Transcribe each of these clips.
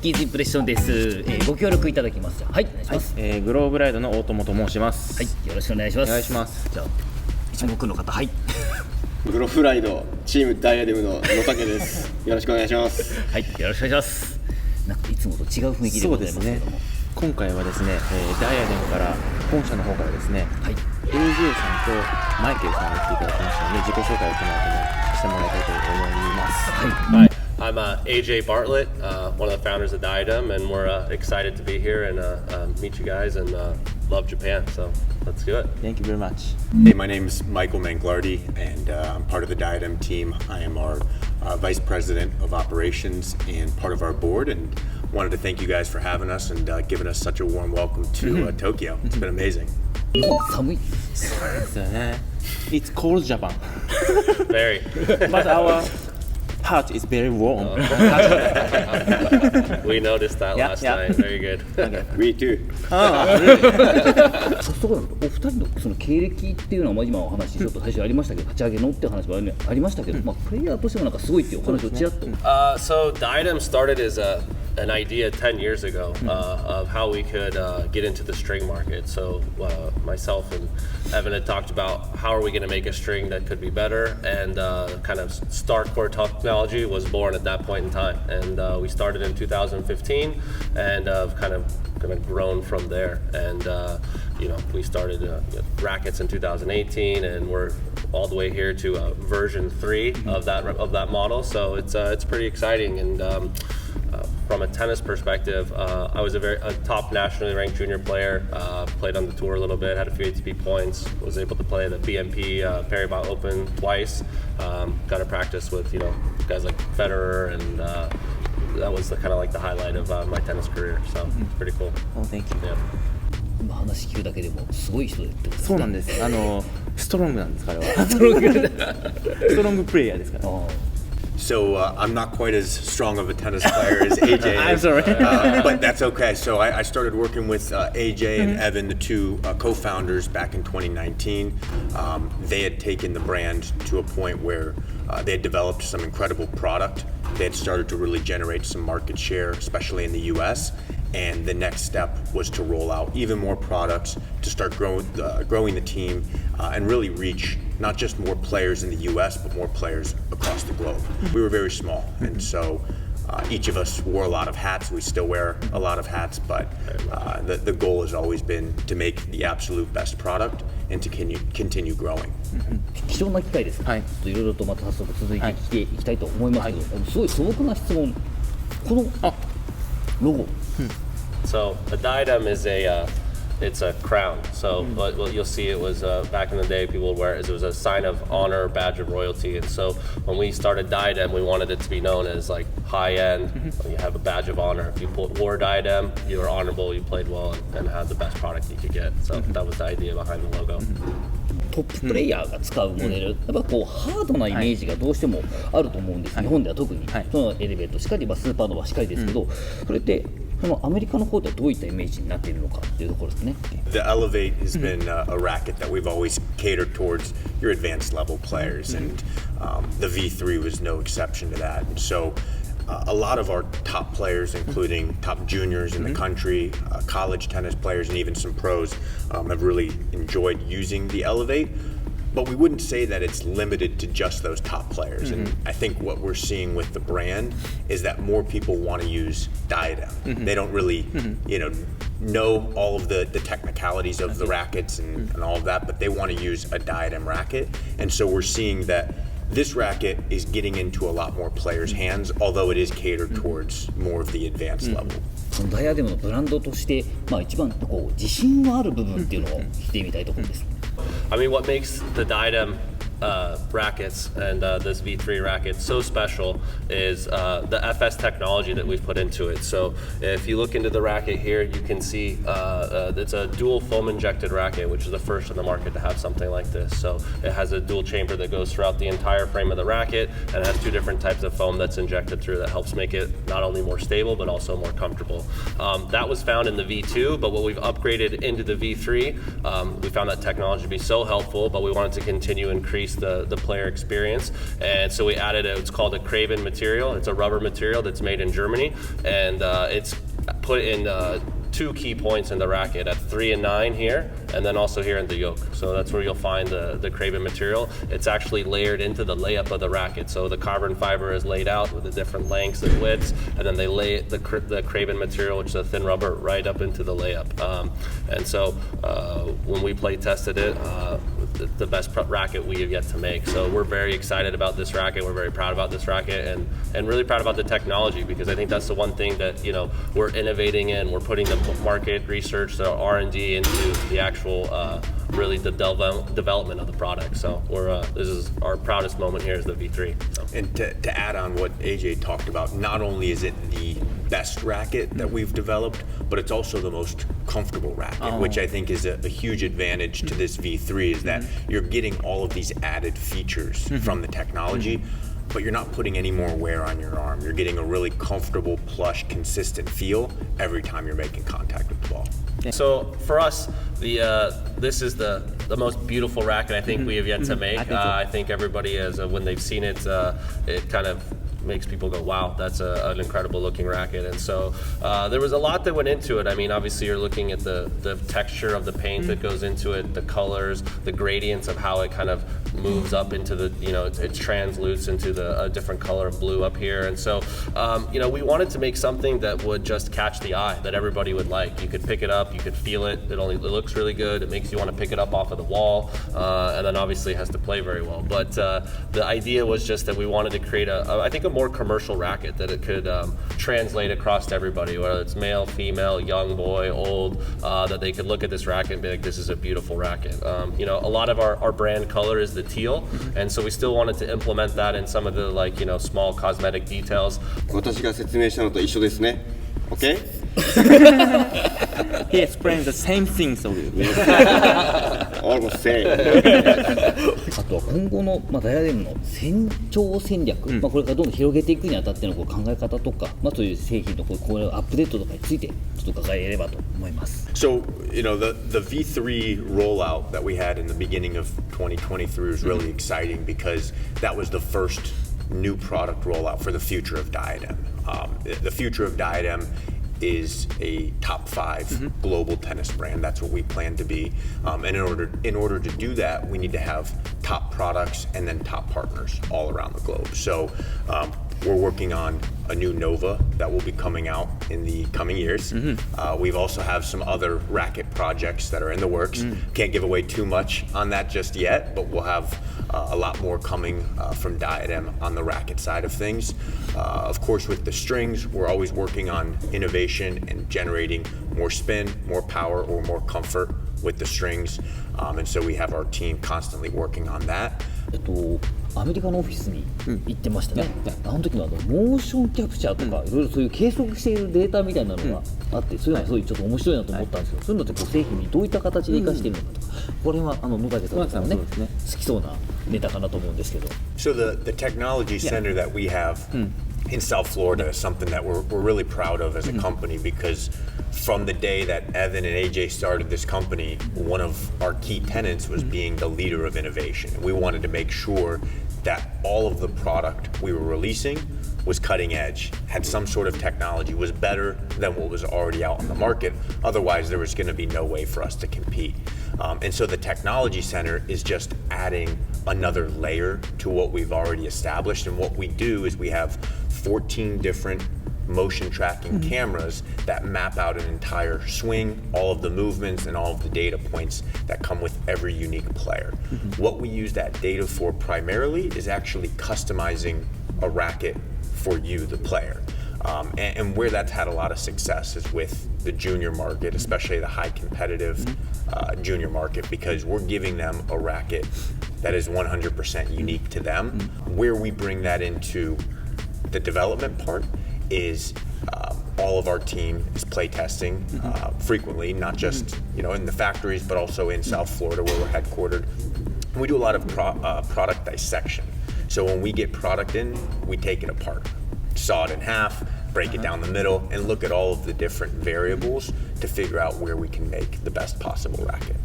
Fukky's インプレッションです、ご協力いただきます。はい、お願いします。グローブライドの大友と申します。はい、よろしくお願いします。お願いします。じゃあ一目の方、はい。グロフライドチームダイアデムの野竹です。よろしくお願いします。はい、よろしくお願いします。なんかいつもと違う雰囲気でございますけども、今回はですね、ダイアデムから本社の方からですね、はい、AJ さんとマイケルさんに来ていただきましたので、自己紹介をしてもらいたいと思います。はい。I'm AJ Bartlett, one of the founders of diadem, and we're excited to be here and meet you guys and love Japan, so let's do it. Thank you very much. Hey, my name is Michael Manglardi, and I'm part of the diadem team. I am our Vice President of Operations and part of our board, and wanted to thank you guys for having us and giving us such a warm welcome to Tokyo. It's been amazing. 日本寒い。そうですよね。It's cold Japan. Very. But our heart is very warm. We noticed that last night. Very good. Me too. 早速なんですけど、お二人のその経歴っていうのは、まあ、今お話ちょっと最初ありましたけど、立ち上げのっていう話もありましたけど、まあ、プレイヤーとしてもなんかすごいっていうお話をちらっと。So diadem started as an idea 10 years ago of how we could get into the string market. So myself and Evan had talked about how are we going to make a string that could be better, and kind of Star Core technology was born at that point in time. And we started in 2015 and kind of grown from there. And we started rackets in 2018, and we're all the way here to version 3 of that model. So it's pretty exciting. And from a tennis perspective, I was a top nationally ranked junior player, played on the tour a little bit, had a few ATP points, was able to play the BNP Paribas Open twice, got to practice with guys like Federer, and that was kind of like the highlight of my tennis career, so it's pretty cool. Oh, thank you. Yeah. 今話聞くだけでもすごい人ってことですか。そうなんです。ストロングなんです彼は。ストロングプレイヤーですから。So I'm not quite as strong of a tennis player as AJ I'm is, sorry. But that's okay. So I started working with AJ and Evan, the two co-founders, back in 2019. They had taken the brand to a point where they had developed some incredible product. They had started to really generate some market share, especially in the US. And the next step was to roll out even more products, to start growing the team, and really reach not just more players in the US, but more players across the globe. We were very small, and so each of us wore a lot of hats. We still wear a lot of hats, but the goal has always been to make the absolute best product and to continue growing. 貴重な機会です。はい。いろいろとまた早速続いていきたいと思いますけど、すごい素朴な質問。このロゴ。So a diadem is it's a crown. So what you'll see, it was back in the day people would wear it as it was a sign of honor, badge of royalty. And so when we started diadem, we wanted it to be known as like high end. You have a badge of honor. If you wore diadem, you were honorable, you played well, and had the best product you could get. So that was the idea behind the logo. トッププレイヤーが使うモデル、やっぱこうハードなイメージがどうしてもあると思うんです、日本では特に、そのエレベートしかり、スーパーノヴァしかりですけど、それってそのアメリカの方ではどういったイメージになっているのかっていうところですね。The Elevate has been a racket that we've always catered towards your advanced level players, and the V3 was no exception to that. And so a lot of our top players, including top juniors in the country, college tennis players, and even some pros, have really enjoyed using the Elevate. But we wouldn't say that it's limited to just those top players. And I think what we're seeing with the brand is that more people want to use diadem. They don't really, know all of the technicalities of the rackets and all of that, but they want to use a diadem racket. And so we're seeing that this racket is getting into a lot more players' hands, although it is catered towards more of the advanced level. そのダイアデムのブランドとして、一番こう自信のある部分っていうのを聞いてみたいところです。I mean, what makes the diadem rackets and this V3 racket so special is the FS technology that we've put into it. So if you look into the racket here, you can see it's a dual foam injected racket, which is the first in the market to have something like this. So it has a dual chamber that goes throughout the entire frame of the racket, and it has two different types of foam that's injected through that helps make it not only more stable but also more comfortable. That was found in the V2, but what we've upgraded into the V3, we found that technology to be so helpful, but we wanted to continue to increase increase the player experience. And so we added it's called a Craven material. It's a rubber material that's made in Germany, and it's put in 2 key points in the racket at 3 and 9 here, and then also here in the yoke. So that's where you'll find the Craven material. It's actually layered into the layup of the racket. So the carbon fiber is laid out with the different lengths and widths, and then they lay the Craven material, which is a thin rubber, right up into the layup. And so when we play tested it, the best racket we have yet to make. So we're very excited about this racket. We're very proud about this racket, and really proud about the technology, because I think that's the one thing that we're innovating in. We're putting the market research, the R&D into the actual really the development of the product. So this is our proudest moment here is the V3. So. And to add on what AJ talked about, not only is it the best racket that we've developed, but it's also the most comfortable racket, which I think is a huge advantage to this V3, is that you're getting all of these added features from the technology, but you're not putting any more wear on your arm. You're getting a really comfortable, plush, consistent feel every time you're making contact with the ball. So for us, this is the most beautiful racket I think we have yet to make. I think everybody has, when they've seen it, it kind of makes people go, wow, that's an incredible looking racket. And so there was a lot that went into it. I mean, obviously you're looking at the texture of the paint that goes into it, the colors, the gradients of how it kind of moves up into the, it translucents into a different color of blue up here. And so, we wanted to make something that would just catch the eye, that everybody would like. You could pick it up, you could feel it, it looks really good, it makes you want to pick it up off of the wall, and then obviously it has to play very well. But the idea was just that we wanted to create I think a more commercial racket, that it could translate across to everybody, whether it's male, female, young boy, old, that they could look at this racket and be like, this is a beautiful racket. A lot of our brand color is the teal, and so we still wanted to implement that in some of the small cosmetic details. 私が説明したのと一緒ですね。Okay? He explained the same things of you. Almost same. あとは今後の、ダイアデムの成長戦略、これからどんどん広げていくにあたっての考え方とか、そういう製品のこれアップデートとかについてちょっと伺えればと思います。So, the V3 rollout that we had in the beginning of 2023 was really exciting, because that was the first new product rollout for the future of Diadem. The future of Diadem is a top 5 global tennis brand. That's what we plan to be. And in order to do that, we need to have top products and then top partners all around the globe. So we're working on a new Nova that will be coming out in the coming years. We've also have some other racket projects that are in the works. Can't give away too much on that just yet, but we'll have a lot more coming from Diadem on the racket side of things. Of course, with the strings, we're always working on innovation and generating more spin, more power, or more comfort with the strings. And so we have our team constantly working on that. アメリカのオフィスに行ってましたね。あの時のモーションキャプチャーとかいろいろそういう計測しているデータみたいなのがあって、そういうのはすごいちょっと面白いなと思ったんですけど、そういうのって製品にどういった形で生かしているのかとか、これは野竹さんのね好きそうなネタかなと思うんですけど。So the technology center that we have in South Florida is something that we're really proud of as a company, because from the day that Evan and AJ started this company, one of our key tenets was being the leader of innovation. And we wanted to make sure that all of the product we were releasing was cutting edge, had some sort of technology, was better than what was already out on the market. Otherwise, there was going to be no way for us to compete. And so the technology center is just adding another layer to what we've already established. And what we do is we have 14 different motion tracking cameras that map out an entire swing, all of the movements and all of the data points that come with every unique player. What we use that data for primarily is actually customizing a racket for you, the player. And where that's had a lot of success is with the junior market, especially the high competitive junior market, because we're giving them a racket that is 100% unique to them. Where we bring that into the development part is all of our team is play testing frequently, not just in the factories, but also in South Florida where we're headquartered. We do a lot of product dissection. So when we get product in, we take it apart, saw it in half, break it down the middle, and look at all of the different variables to figure out where we can make the best possible racket.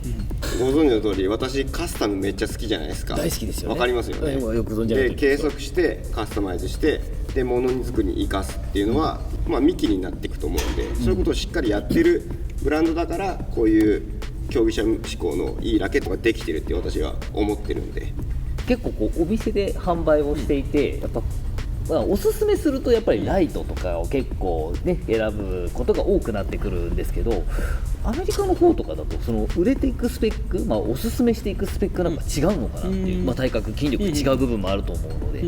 ご存知の通り、私カスタムめっちゃ好きじゃないですか。大好きですよね。わかりますよね。よく存じ上げてで、る計測してカスタマイズしてでものに作りに生かすっていうのは、まあ幹になっていくと思うんで、そういうことをしっかりやってるブランドだからこういう競技者志向のいいラケットができてるって私は思ってるんで。結構こうお店で販売をしていて、やっぱまあ、おすすめするとやっぱりライトとかを結構ね選ぶことが多くなってくるんですけど、アメリカの方とかだとその売れていくスペック、まあ、おすすめしていくスペックなんか違うのかなっていう、まあ、体格筋力違う部分もあると思うので、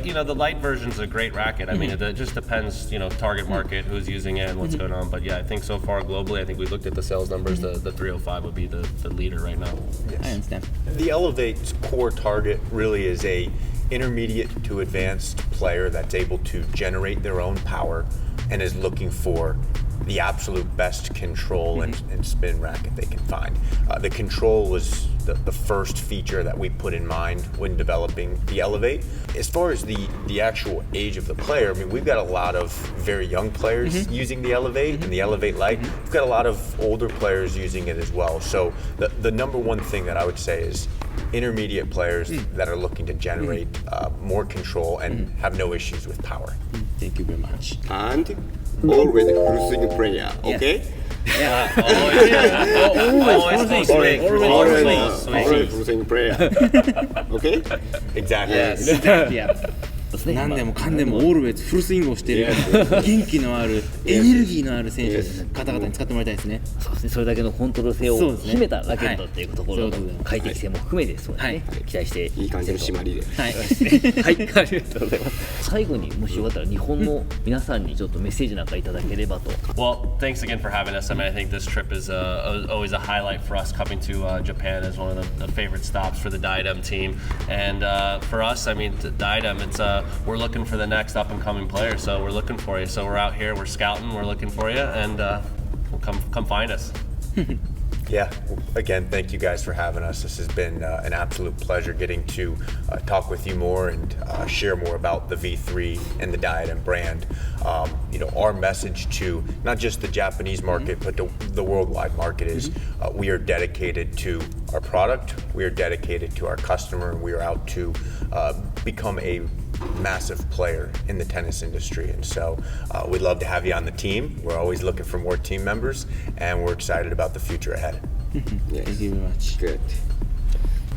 You know, the light version is a great racket. I mean, it just depends, you know, target market, who's using it, and what's going on. But yeah, I think so far globally, I think we looked at the sales numbers. The 305 would be the leader right now. I understand. The Elevate's core target really is a intermediate to advanced player that's able to generate their own power and is looking for the absolute best control and spin racket they can find. The control was the first feature that we put in mind when developing the Elevate. As far as the actual age of the player, I mean, we've got a lot of very young players using the Elevate and the Elevate Lite. We've got a lot of older players using it as well. So the number one thing that I would say is intermediate players that are looking to generate more control and have no issues with power. Thank you very much. And always full swing player, okay? Always full swing. Always full swing player, okay? Exactly. Yeah. 何でもかんでもオールウェイズフルスイングをしている元気のあるエネルギーのある選手方々に使ってもらいたいですね。そうですね、それだけのコントロール性を秘めたラケットっていうところの快適性も含めてそうですね、期待していい感じの締まりで。はい、はい、ありがとうございます。最後にもしよかったら日本の皆さんにちょっとメッセージなんかいただければと。Well, thanks again for having us. I mean, I think this trip is always a highlight for us coming to Japan as one of the favorite stops for the diadem team. And for us, I mean, diadem, it's we're looking for the next up-and-coming player, so we're looking for you. So we're out here, we're scouting, we're looking for you, and come find us. Yeah, again, thank you guys for having us. This has been an absolute pleasure getting to talk with you more and share more about the V3 and the Diadem brand. You know, our message to not just the Japanese market, but the worldwide market is we are dedicated to our product, we are dedicated to our customer, and we are out to become a massive player in the tennis industry. And so we'd love to have you on the team. We're always looking for more team members, and we're excited about the future ahead. Thank you very much. Good.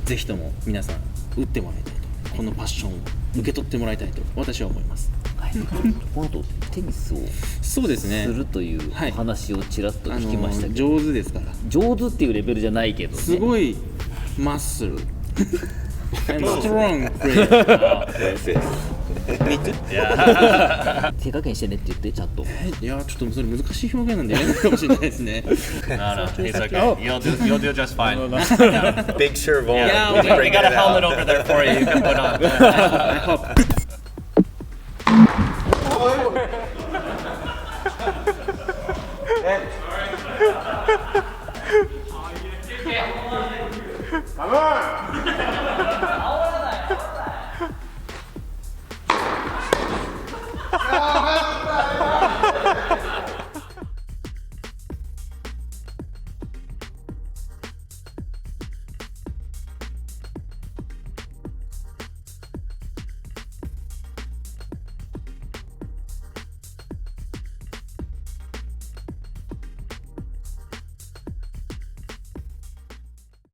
ぜひとも皆さん打ってもらいたいと、このパッションを受け取ってもらいたいと私は思います。はい、この後テニスをそうですね。するというお話をちらっと聞きましたけど、上手ですから。上手っていうレベルじゃないけどね。すごいマッスル。And strong player. Yes, yes. Me too. 手加減してねって言ってちゃんと。いやちょっとそれ難しい表現なんでやめるかもしれないですね。No, he's okay. You'll do just fine. Big serve on. Yeah, we got a helmet over there for you. You can put on. I hope. Come on!